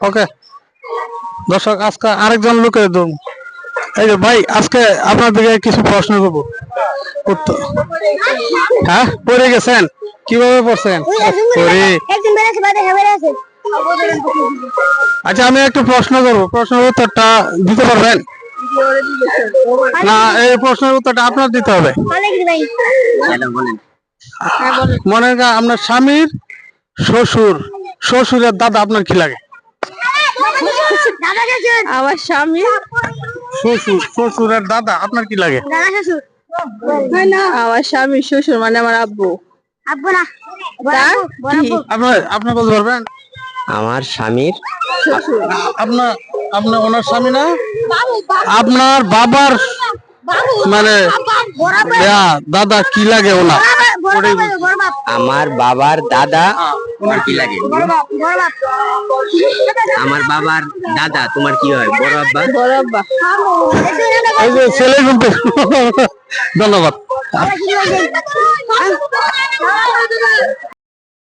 ওকে দর্শক আজকে আরেকজন লোকের দম এই যে ভাই আজকে আপনার দিকে কিছু প্রশ্ন করবো হ্যাঁ পড়ে গেছেন কিভাবে পড়ছেন আচ্ছা আমি একটু প্রশ্ন করবো প্রশ্নের উত্তরটা দিতে পারবেন না এই প্রশ্নের উত্তরটা আপনার দিতে হবে মনে করেন আপনার স্বামীর শ্বশুর শ্বশুরের দাদা আপনার কি লাগে আমার স্বামী শ্বশুর শ্বশুরের দাদা আপনার কি লাগে আমার স্বামী শ্বশুর মানে আমার আব্বু আপনি বলতে পারবেন আমার স্বামীর আপনার আপনার ওনার স্বামী না আপনার বাবার মানে দাদা কি লাগে ওনার আমার বাবার দাদা তোমার কি লাগে আমার বাবার দাদা তোমার কি হয় বড় আব্বা এই যে ছেলে ধন্যবাদ